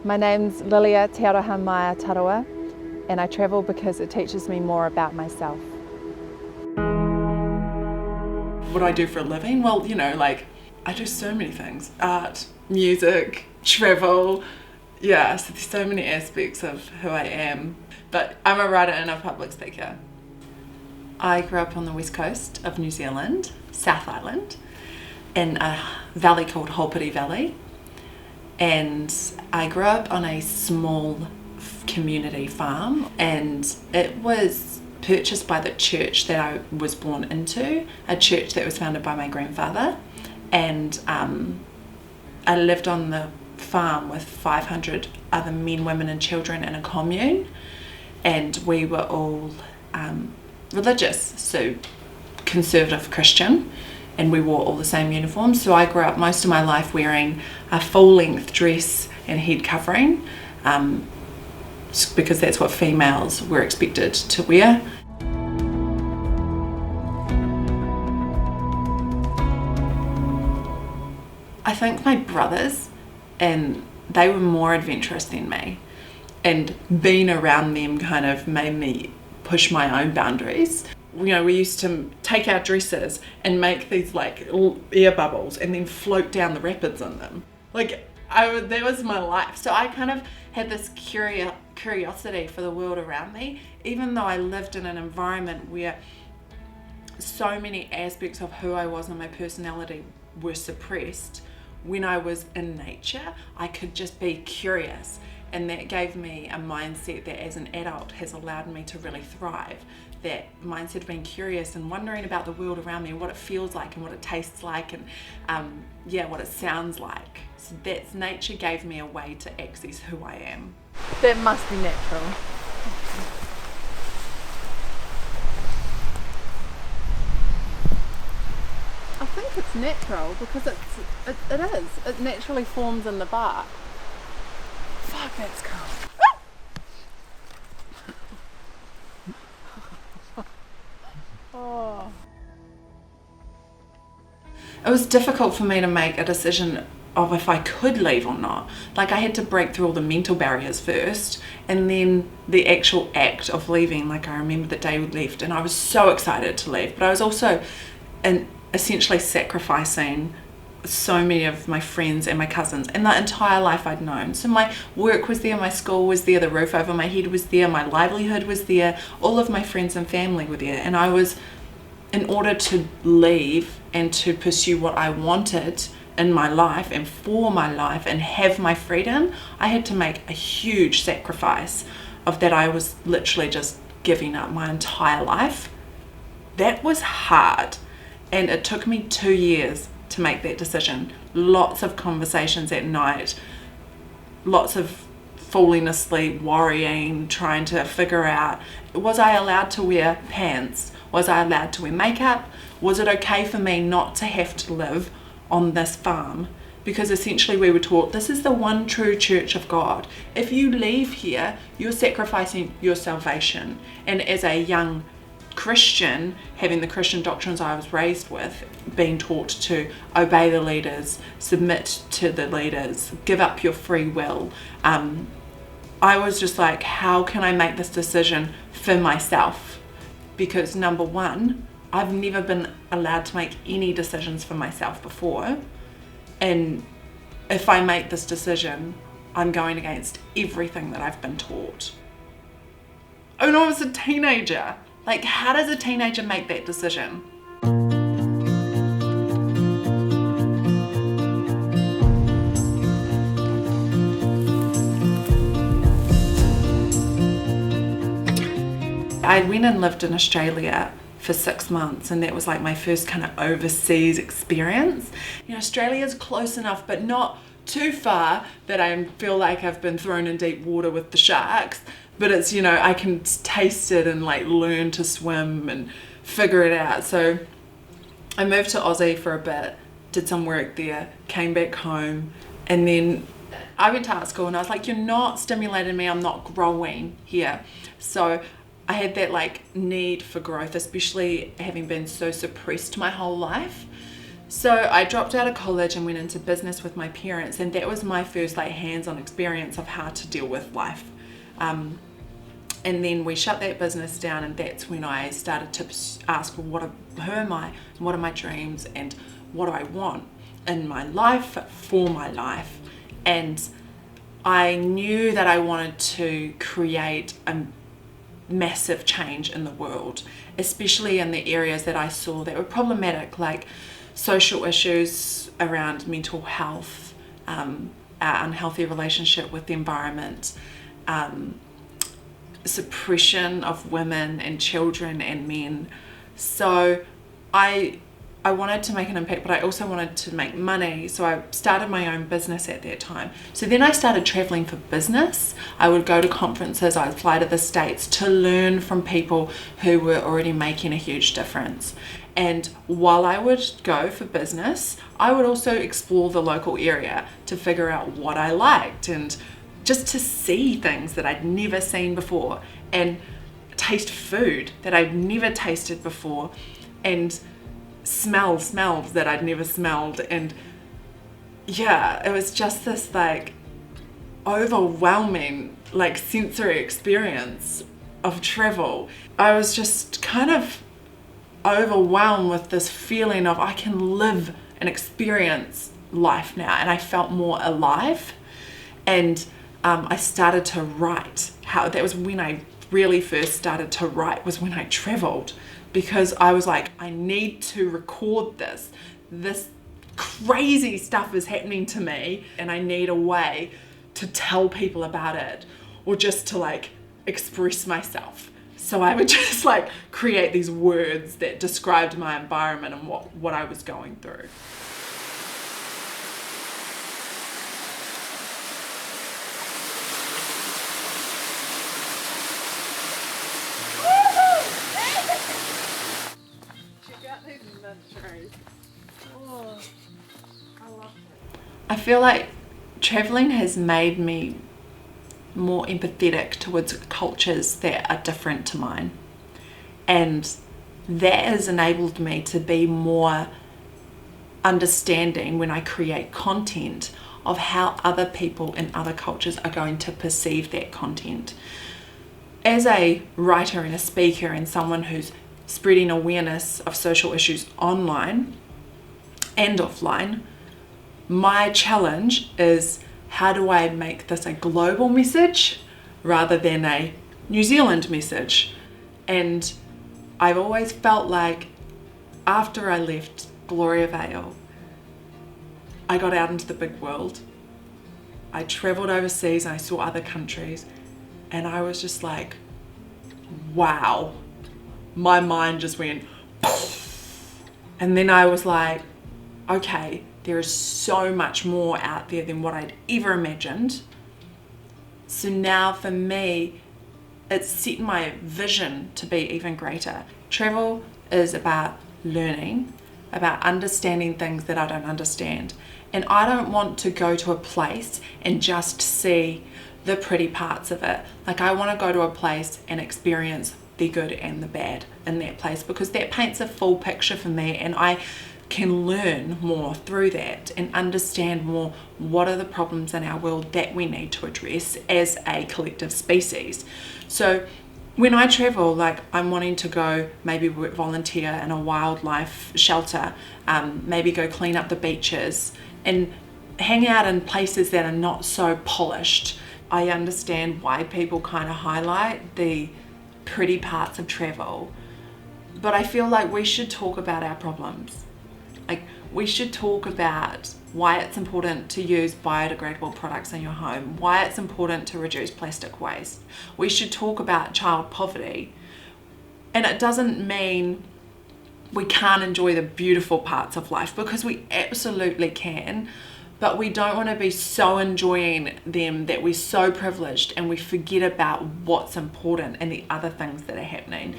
My name's Lilia Tarawa, and I travel because it teaches me more about myself. What do I do for a living? Well, I do so many things. Art, music, travel. Yeah, so there's so many aspects of who I am. But I'm a writer and a public speaker. I grew up on the west coast of New Zealand, South Island, in a valley called Holpiri Valley. And I grew up on a small community farm, and it was purchased by the church that I was born into, a church that was founded by my grandfather. And I lived on the farm with 500 other men, women and children in a commune, and we were all religious, so conservative Christian, and we wore all the same uniforms. So I grew up most of my life wearing a full-length dress and head covering, because that's what females were expected to wear. I think my brothers, and they were more adventurous than me, and being around them kind of made me push my own boundaries. We used to take our dresses and make these like air bubbles and then float down the rapids in them. That was my life. So I kind of had this curiosity for the world around me, even though I lived in an environment where so many aspects of who I was and my personality were suppressed. When I was in nature, I could just be curious, and that gave me a mindset that as an adult has allowed me to really thrive. That mindset of being curious and wondering about the world around me and what it feels like and what it tastes like and what it sounds like. So that's nature gave me a way to access who I am. That must be natural. I think it's natural because it is. It naturally forms in the bark. Fuck, that's cool. Oh. It was difficult for me to make a decision of if I could leave or not. I had to break through all the mental barriers first, and then the actual act of leaving. I remember the day we left and I was so excited to leave, but I was also essentially sacrificing so many of my friends and my cousins and the entire life I'd known. So my work was there, my school was there, the roof over my head was there, my livelihood was there, all of my friends and family were there, and I was, in order to leave and to pursue what I wanted in my life and for my life and have my freedom, I had to make a huge sacrifice of that. I was literally just giving up my entire life. That was hard, and it took me 2 years to make that decision. Lots of conversations at night, lots of falling asleep, worrying, trying to figure out, was I allowed to wear pants? Was I allowed to wear makeup? Was it okay for me not to have to live on this farm? Because essentially we were taught this is the one true church of God. If you leave here, you're sacrificing your salvation. And as a young Christian, having the Christian doctrines I was raised with, being taught to obey the leaders, submit to the leaders, give up your free will, I was just like, how can I make this decision for myself? Because number one, I've never been allowed to make any decisions for myself before, and if I make this decision, I'm going against everything that I've been taught. When I was a teenager, how does a teenager make that decision? I went and lived in Australia for 6 months, and that was my first kind of overseas experience. Australia's close enough but not too far that I feel like I've been thrown in deep water with the sharks, but it's, I can taste it and learn to swim and figure it out. So I moved to Aussie for a bit, did some work there, came back home, and then I went to art school and I was like, you're not stimulating me, I'm not growing here. So I had that need for growth, especially having been so suppressed my whole life. So I dropped out of college and went into business with my parents, and that was my first like hands-on experience of how to deal with life. And then we shut that business down, and that's when I started to ask, well, who am I? What are my dreams? And what do I want in my life, for my life? And I knew that I wanted to create a massive change in the world, especially in the areas that I saw that were problematic, like social issues around mental health, our unhealthy relationship with the environment, suppression of women and children and men. So I wanted to make an impact, but I also wanted to make money. So I started my own business at that time. So then I started traveling for business. I would go to conferences, I'd fly to the States to learn from people who were already making a huge difference. And while I would go for business, I would also explore the local area to figure out what I liked, and just to see things that I'd never seen before, and taste food that I'd never tasted before, and smell smells that I'd never smelled. And yeah, it was just this like overwhelming like sensory experience of travel. I was just kind of overwhelmed with this feeling of I can live and experience life now, and I felt more alive. And I started to write. That was when I really first started to write, was when I traveled, because I was like, I need to record this crazy stuff is happening to me, and I need a way to tell people about it, or just to like express myself. So I would just like create these words that described my environment and what I was going through. I feel like traveling has made me more empathetic towards cultures that are different to mine, and that has enabled me to be more understanding when I create content of how other people in other cultures are going to perceive that content. As a writer and a speaker and someone who's spreading awareness of social issues online and offline, my challenge is, how do I make this a global message rather than a New Zealand message? And I've always felt like after I left Gloriavale, I got out into the big world. I traveled overseas and I saw other countries, and I was just like, wow, my mind just went poof. And then I was like, okay, there is so much more out there than what I'd ever imagined. So now for me, it's set my vision to be even greater. Travel is about learning, about understanding things that I don't understand. And I don't want to go to a place and just see the pretty parts of it. Like, I want to go to a place and experience the good and the bad in that place, because that paints a full picture for me, and I can learn more through that and understand more what are the problems in our world that we need to address as a collective species. So when I travel, like, I'm wanting to go maybe volunteer in a wildlife shelter, maybe go clean up the beaches and hang out in places that are not so polished. I understand why people kind of highlight the pretty parts of travel, but I feel like we should talk about our problems. Like, we should talk about why it's important to use biodegradable products in your home, why it's important to reduce plastic waste. We should talk about child poverty. And it doesn't mean we can't enjoy the beautiful parts of life, because we absolutely can, but we don't want to be so enjoying them that we're so privileged and we forget about what's important and the other things that are happening.